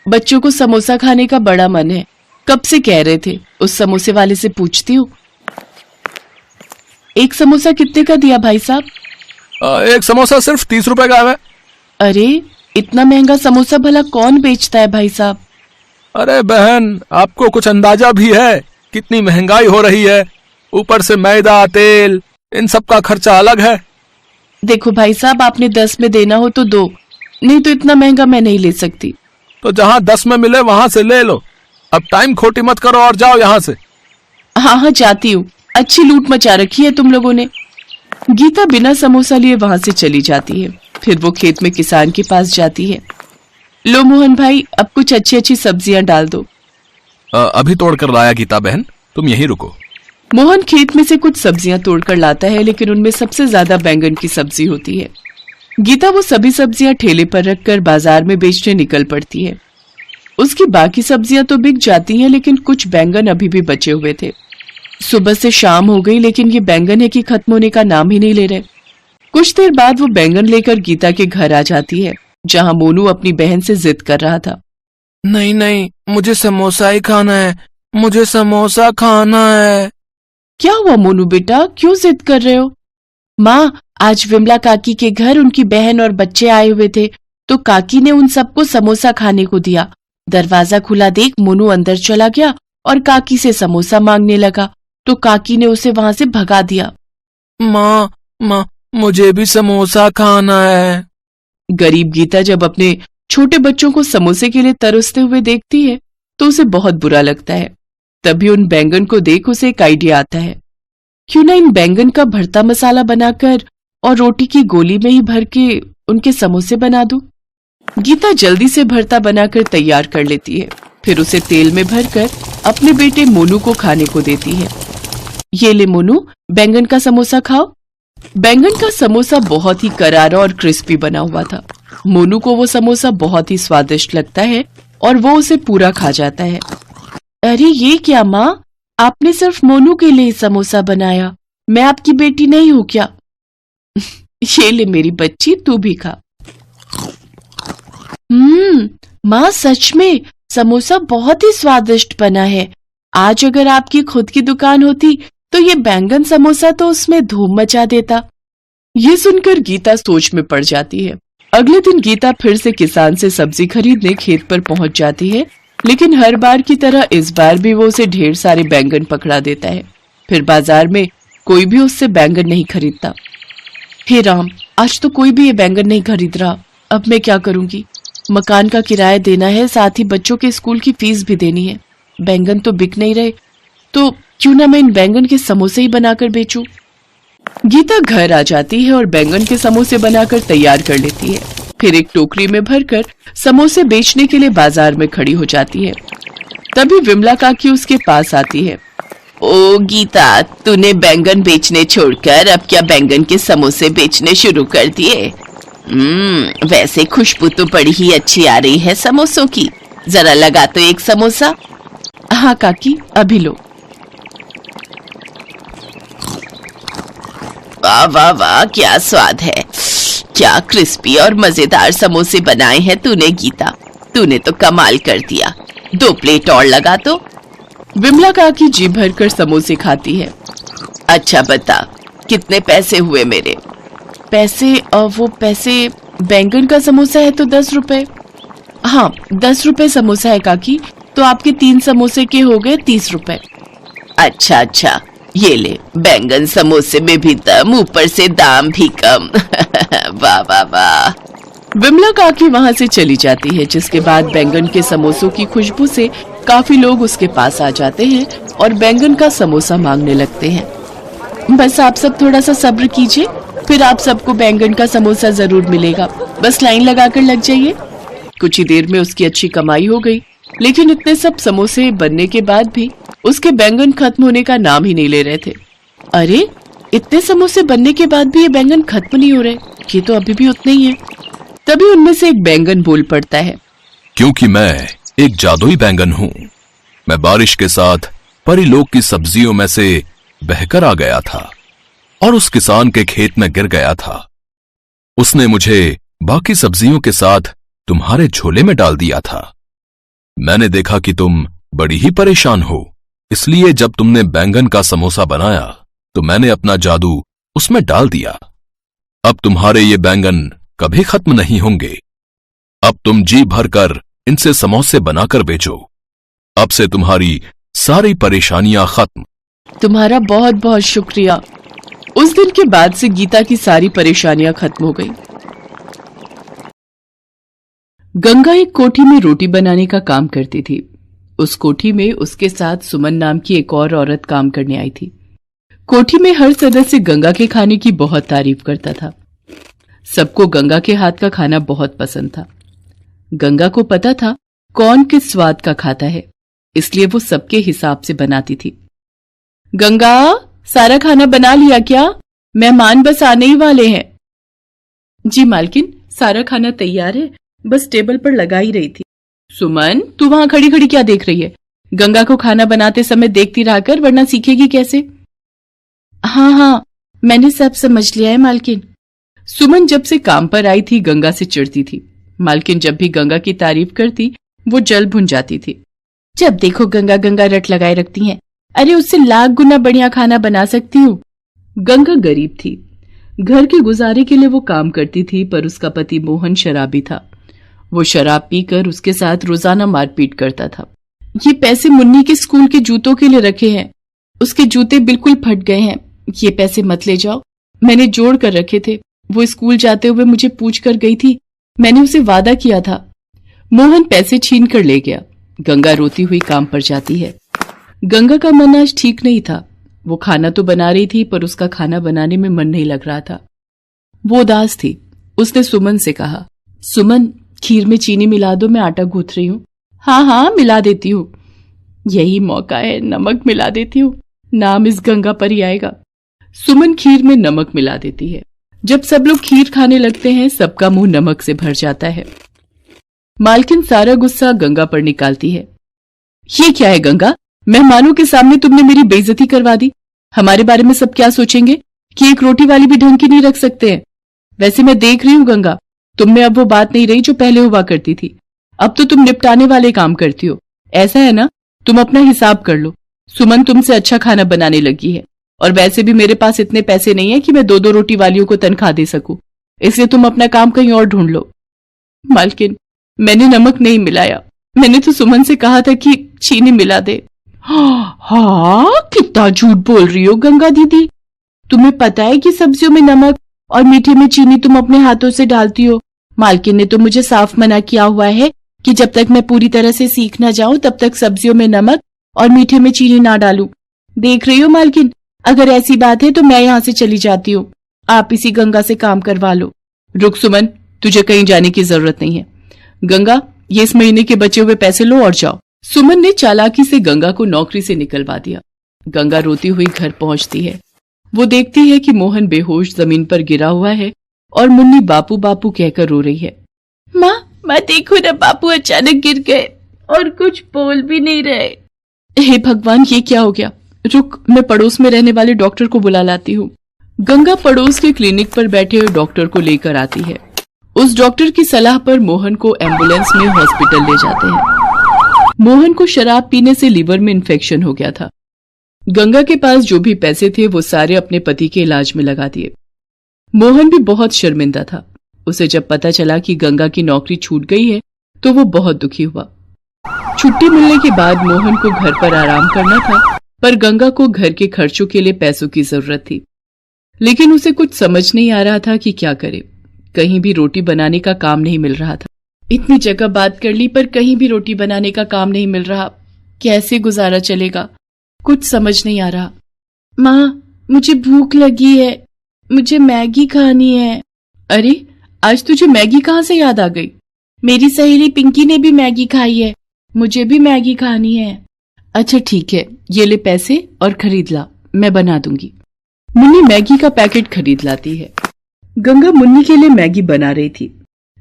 बच्चों को समोसा खाने का बड़ा मन है, कब से कह रहे थे। उस समोसे वाले से पूछती हूँ। एक समोसा कितने का दिया भाई साहब? एक समोसा सिर्फ 30 रुपए का है। अरे इतना महंगा समोसा भला कौन बेचता है भाई साहब? अरे बहन, आपको कुछ अंदाजा भी है कितनी महंगाई हो रही है? ऊपर से मैदा, तेल, इन सब का खर्चा अलग है। देखो भाई साहब, आपने 10 में देना हो तो दो, नहीं तो इतना महंगा मैं नहीं ले सकती। तो जहाँ 10 में मिले वहां से ले लो। अब टाइम खोटी मत करो और जाओ यहाँ से। हाँ हाँ जाती हूँ, अच्छी लूट मचा रखी है तुम लोगों ने। गीता बिना समोसा लिए वहां से चली जाती है। फिर वो खेत में किसान के पास जाती है। लो मोहन भाई, अब कुछ अच्छी अच्छी सब्जियां डाल दो। अभी तोड़ कर लाया गीता बहन, तुम यहीं रुको। मोहन खेत में से कुछ सब्जियां तोड़कर लाता है, लेकिन उनमें सबसे ज्यादा बैंगन की सब्जी होती है। गीता वो सभी सब्जियां ठेले पर रखकर बाजार में बेचने निकल पड़ती है। उसकी बाकी सब्जियां तो बिक जाती हैं, लेकिन कुछ बैंगन अभी भी बचे हुए थे। सुबह से शाम हो गई, लेकिन ये बैंगन है कि खत्म होने का नाम ही नहीं ले रहे। कुछ देर बाद वो बैंगन लेकर गीता के घर आ जाती है, जहां मोनू अपनी बहन से जिद कर रहा था। नहीं नहीं, मुझे समोसा ही खाना है, मुझे समोसा खाना है। क्या हुआ मोनू बेटा, क्यों जिद कर रहे हो? माँ, आज विमला काकी के घर उनकी बहन और बच्चे आए हुए थे, तो काकी ने उन सबको समोसा खाने को दिया। दरवाजा खुला देख मोनू अंदर चला गया और काकी से समोसा मांगने लगा, तो काकी ने उसे वहां से भगा दिया। माँ, मुझे भी समोसा खाना है। गरीब गीता जब अपने छोटे बच्चों को समोसे के लिए तरसते हुए देखती है तो उसे बहुत बुरा लगता है। तभी उन बैंगन को देख उसे एक आइडिया आता है। क्यों ना इन बैंगन का भरता मसाला बनाकर और रोटी की गोली में ही भर के उनके समोसे बना दूं। गीता जल्दी से भरता बनाकर तैयार कर लेती है, फिर उसे तेल में भरकर अपने बेटे मोनू को खाने को देती है। ये ले मोनू, बैंगन का समोसा खाओ। बैंगन का समोसा बहुत ही करारा और क्रिस्पी बना हुआ था। मोनू को वो समोसा बहुत ही स्वादिष्ट लगता है और वो उसे पूरा खा जाता है। अरे ये क्या माँ, आपने सिर्फ मोनू के लिए समोसा बनाया, मैं आपकी बेटी नहीं हूँ क्या? ये ले मेरी बच्ची, तू भी खा। माँ सच में समोसा बहुत ही स्वादिष्ट बना है। आज अगर आपकी खुद की दुकान होती तो ये बैंगन समोसा तो उसमें धूम मचा देता। ये सुनकर गीता सोच में पड़ जाती है। अगले दिन गीता फिर से किसान से सब्जी खरीदने खेत पर पहुंच जाती है, लेकिन हर बार की तरह इस बार भी वो उसे ढेर सारे बैंगन पकड़ा देता है। फिर बाजार में कोई भी उससे बैंगन नहीं खरीदता। हे राम, आज तो कोई भी ये बैंगन नहीं खरीद रहा। अब मैं क्या करूंगी? मकान का किराया देना है, साथ ही बच्चों के स्कूल की फीस भी देनी है। बैंगन तो बिक नहीं रहे, तो क्यों ना मैं इन बैंगन के समोसे ही बनाकर बेचूं। गीता घर आ जाती है और बैंगन के समोसे बनाकर तैयार कर लेती है। फिर एक टोकरी में भरकर समोसे बेचने के लिए बाजार में खड़ी हो जाती है। तभी विमला काकी उसके पास आती है। ओ गीता, तूने बैंगन बेचने छोड़कर अब क्या बैंगन के समोसे बेचने शुरू कर दिए? वैसे खुशबू तो बड़ी ही अच्छी आ रही है समोसों की, जरा लगा तो एक समोसा। हाँ काकी, अभी लो। वाह वाह वाह, क्या स्वाद है। क्या क्रिस्पी और मजेदार समोसे बनाए हैं तूने गीता, तूने तो कमाल कर दिया। 2 प्लेट और लगा तो। विमला काकी जी भरकर समोसे खाती है। अच्छा बता, कितने पैसे हुए मेरे? पैसे? वो पैसे, बैंगन का समोसा है तो 10 रुपए। हाँ 10 रुपए समोसा है काकी, तो आपके 3 समोसे के हो गए 30 रुपए। अच्छा, ये ले, बैंगन समोसे में भी दम, ऊपर से दाम भी कम। वाह वाह वाह। विमला काकी वहां से चली जाती है, जिसके बाद बैंगन के समोसों की खुशबू से काफी लोग उसके पास आ जाते हैं और बैंगन का समोसा मांगने लगते हैं। बस आप सब थोड़ा सा सब्र कीजिए, फिर आप सबको बैंगन का समोसा जरूर मिलेगा। बस लाइन लगाकर लग जाइए। कुछ ही देर में उसकी अच्छी कमाई हो गई, लेकिन इतने सब समोसे बनने के बाद भी उसके बैंगन खत्म होने का नाम ही नहीं ले रहे थे। अरे, इतने समोसे बनने के बाद भी ये बैंगन खत्म नहीं हो रहे, ये तो अभी भी उतने ही है। तभी उनमें से एक बैंगन बोल पड़ता है। क्योंकि मैं एक जादुई बैंगन हूँ, मैं बारिश के साथ परीलोक की सब्जियों में से बहकर आ गया था और उस किसान के खेत में गिर गया था। उसने मुझे बाकी सब्जियों के साथ तुम्हारे झोले में डाल दिया था। मैंने देखा कि तुम बड़ी ही परेशान हो, इसलिए जब तुमने बैंगन का समोसा बनाया तो मैंने अपना जादू उसमें डाल दिया। अब तुम्हारे ये बैंगन कभी खत्म नहीं होंगे। अब तुम जी भरकर इनसे समोसे बनाकर बेचो। अब से तुम्हारी सारी परेशानियां खत्म। तुम्हारा बहुत बहुत शुक्रिया। उस दिन के बाद से गीता की सारी परेशानियां खत्म हो गई। गंगा एक कोठी में रोटी बनाने का काम करती थी। उस कोठी में उसके साथ सुमन नाम की एक और औरत काम करने आई थी। कोठी में हर सदस्य गंगा के खाने की बहुत तारीफ करता था। सबको गंगा के हाथ का खाना बहुत पसंद था। गंगा को पता था कौन किस स्वाद का खाता है, इसलिए वो सबके हिसाब से बनाती थी। गंगा, सारा खाना बना लिया क्या? मेहमान बस आने ही वाले हैं। जी मालकिन, सारा खाना तैयार है, बस टेबल पर लगा ही रही थी। सुमन, तू वहां खड़ी खड़ी क्या देख रही है? गंगा को खाना बनाते समय देखती रह कर, वरना सीखेगी कैसे? हाँ, मैंने सब समझ लिया है मालकिन। सुमन जब से काम पर आई थी गंगा से चिढ़ती थी। मालकिन जब भी गंगा की तारीफ करती वो जल भुन जाती थी। जब देखो गंगा गंगा रट लगाए रखती हैं। अरे उससे लाख गुना बढ़िया खाना बना सकती हूँ। गंगा गरीब थी। घर के गुजारे के लिए वो काम करती थी, पर उसका पति मोहन शराबी था। वो शराब पीकर उसके साथ रोजाना मारपीट करता था। ये पैसे मुन्नी के स्कूल के जूतों के लिए रखे हैं। उसके जूते बिल्कुल फट गए हैं। ये पैसे मत ले जाओ, मैंने जोड़ कर रखे थे। वो स्कूल जाते हुए मुझे पूछ कर गई थी, मैंने उसे वादा किया था। मोहन पैसे छीन कर ले गया। गंगा रोती हुई काम पर जाती है। गंगा का मन आज ठीक नहीं था। वो खाना तो बना रही थी, पर उसका खाना बनाने में मन नहीं लग रहा था। वो उदास थी। उसने सुमन से कहा, सुमन, खीर में चीनी मिला दो, मैं आटा गूंथ रही हूँ। हाँ, मिला देती हूँ। यही मौका है, नमक मिला देती हूँ, नाम इस गंगा पर ही आएगा। सुमन खीर में नमक मिला देती है। जब सब लोग खीर खाने लगते हैं, सबका मुंह नमक से भर जाता है। मालकिन सारा गुस्सा गंगा पर निकालती है। ये क्या है गंगा, मेहमानों के सामने तुमने मेरी बेइज्जती करवा दी। हमारे बारे में सब क्या सोचेंगे कि एक रोटी वाली भी ढंग की नहीं रख सकते हैं। वैसे मैं देख रही हूँ गंगा, तुम में अब वो बात नहीं रही जो पहले हुआ करती थी। अब तो तुम निपटाने वाले काम करती हो। ऐसा है ना, तुम अपना हिसाब कर लो। सुमन तुमसे अच्छा खाना बनाने लगी है, और वैसे भी मेरे पास इतने पैसे नहीं है कि मैं 2-2 रोटी वालियों को तनख्वाह दे सकूं, इसलिए तुम अपना काम कहीं और ढूंढ लो। मालकिन, मैंने नमक नहीं मिलाया, मैंने तो सुमन से कहा था कि चीनी मिला दे। हाँ, कितना झूठ बोल रही हो गंगा दीदी। तुम्हें पता है कि सब्जियों में नमक और मीठे में चीनी तुम अपने हाथों से डालती हो। मालकिन ने तो मुझे साफ मना किया हुआ है कि जब तक मैं पूरी तरह से सीख ना जाऊं तब तक सब्जियों में नमक और मीठे में चीनी ना डालूं। देख रही हो मालकिन, अगर ऐसी बात है तो मैं यहाँ से चली जाती हूँ। आप इसी गंगा से काम करवा लो। रुक सुमन, तुझे कहीं जाने की जरूरत नहीं है। गंगा, ये इस महीने के बचे हुए पैसे लो और जाओ। सुमन ने चालाकी से गंगा को नौकरी से निकलवा दिया। गंगा रोती हुई घर पहुंचती है। वो देखती है कि मोहन बेहोश जमीन पर गिरा हुआ है और मुन्नी बापू बापू कहकर रो रही है। माँ देखो ना, बापू अचानक गिर गए और कुछ बोल भी नहीं रहे। हे भगवान, ये क्या हो गया? रुक, मैं पड़ोस में रहने वाले डॉक्टर को बुला लाती हूँ। गंगा पड़ोस के क्लिनिक पर बैठे हुए डॉक्टर को लेकर आती है। उस डॉक्टर की सलाह पर मोहन को एम्बुलेंस में हॉस्पिटल ले जाते हैं। मोहन को शराब पीने से लीवर में इन्फेक्शन हो गया था। गंगा के पास जो भी पैसे थे वो सारे अपने पति के इलाज में लगा दिए। मोहन भी बहुत शर्मिंदा था। उसे जब पता चला कि गंगा की नौकरी छूट गई है तो वो बहुत दुखी हुआ। छुट्टी मिलने के बाद मोहन को घर पर आराम करना था, पर गंगा को घर के खर्चों के लिए पैसों की जरूरत थी। लेकिन उसे कुछ समझ नहीं आ रहा था कि क्या करे। कहीं भी रोटी बनाने का काम नहीं मिल रहा था। इतनी जगह बात कर ली पर कहीं भी रोटी बनाने का काम नहीं मिल रहा। कैसे गुजारा चलेगा, कुछ समझ नहीं आ रहा। माँ, मुझे भूख लगी है, मुझे मैगी खानी है। अरे, आज तुझे मैगी कहाँ से याद आ गई? मेरी सहेली पिंकी ने भी मैगी खाई है, मुझे भी मैगी खानी है। अच्छा ठीक है, ये ले पैसे और खरीद ला, मैं बना दूंगी। मुन्नी मैगी का पैकेट खरीद लाती है। गंगा मुन्नी के लिए मैगी बना रही थी।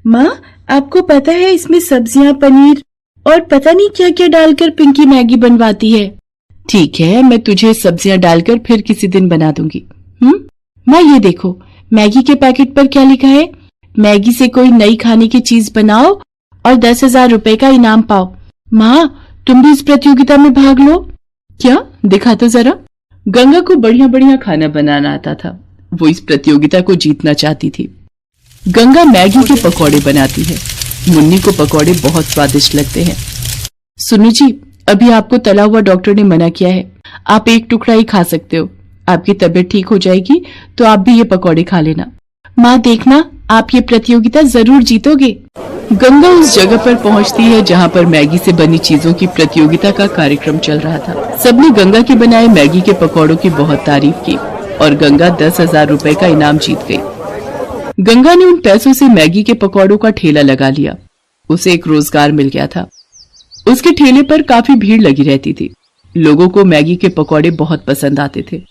माँ, आपको पता है इसमें सब्जियां, पनीर और पता नहीं क्या क्या डालकर पिंकी मैगी बनवाती है। ठीक है, मैं तुझे सब्जियां डालकर फिर किसी दिन बना दूंगी। माँ, ये देखो मैगी के पैकेट पर क्या लिखा है? मैगी से कोई नई खाने की चीज बनाओ और 10,000 रुपए का इनाम पाओ। माँ, तुम भी इस प्रतियोगिता में भाग लो। क्या? दिखा तो जरा। गंगा को बढ़िया बढ़िया खाना बनाना आता था। वो इस प्रतियोगिता को जीतना चाहती थी। गंगा मैगी के पकौड़े बनाती है। मुन्नी को पकौड़े बहुत स्वादिष्ट लगते हैं। सुनो जी, अभी आपको तला हुआ डॉक्टर ने मना किया है। आप एक टुकड़ा ही खा सकते हो। आपकी तबीयत ठीक हो जाएगी तो आप भी ये पकौड़े खा लेना। माँ देखना, आप ये प्रतियोगिता जरूर जीतोगे। गंगा उस जगह पर पहुंचती है जहां पर मैगी से बनी चीजों की प्रतियोगिता का कार्यक्रम चल रहा था। सबने गंगा के बनाए मैगी के पकौड़ों की बहुत तारीफ की और गंगा 10,000 रुपए का इनाम जीत गई। गंगा ने उन पैसों से मैगी के पकौड़ों का ठेला लगा लिया। उसे एक रोजगार मिल गया था। उसके ठेले पर काफी भीड़ लगी रहती थी। लोगों को मैगी के पकौड़े बहुत पसंद आते थे।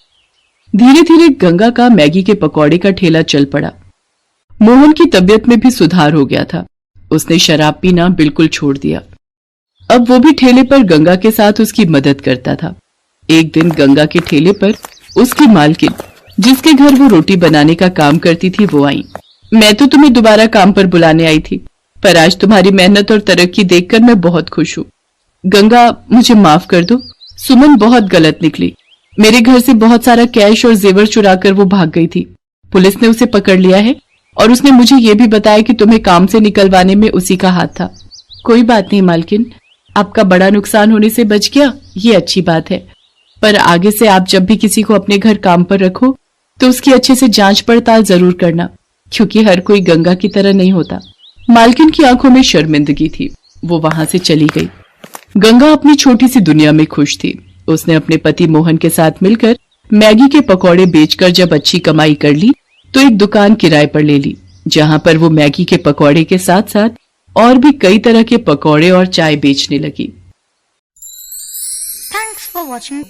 धीरे धीरे गंगा का मैगी के पकौड़े का ठेला चल पड़ा। मोहन की तबीयत में भी सुधार हो गया था। उसने शराब पीना बिल्कुल छोड़ दिया। अब वो भी ठेले पर गंगा के साथ उसकी मदद करता था। एक दिन गंगा के ठेले पर उसकी मालकिन, जिसके घर वो रोटी बनाने का काम करती थी, वो आई। मैं तो तुम्हें दोबारा काम पर बुलाने आई थी, पर आज तुम्हारी मेहनत और तरक्की देखकर मैं बहुत खुश हूँ। गंगा, मुझे माफ कर दो। सुमन बहुत गलत निकली। मेरे घर से बहुत सारा कैश और जेवर चुराकर वो भाग गई थी। पुलिस ने उसे पकड़ लिया है और उसने मुझे ये भी बताया कि तुम्हें काम से निकलवाने में उसी का हाथ था। कोई बात नहीं मालकिन, आपका बड़ा नुकसान होने से बच गया, ये अच्छी बात है। पर आगे से आप जब भी किसी को अपने घर काम पर रखो तो उसकी अच्छे से जांच पड़ताल जरूर करना, क्योंकि हर कोई गंगा की तरह नहीं होता। मालकिन की आंखों में शर्मिंदगी थी। वो वहां से चली गई। गंगा अपनी छोटी सी दुनिया में खुश थी। उसने अपने पति मोहन के साथ मिलकर मैगी के पकौड़े बेचकर जब अच्छी कमाई कर ली तो एक दुकान किराए पर ले ली, जहां पर वो मैगी के पकौड़े के साथ साथ और भी कई तरह के पकौड़े और चाय बेचने लगी। Thanks for watching.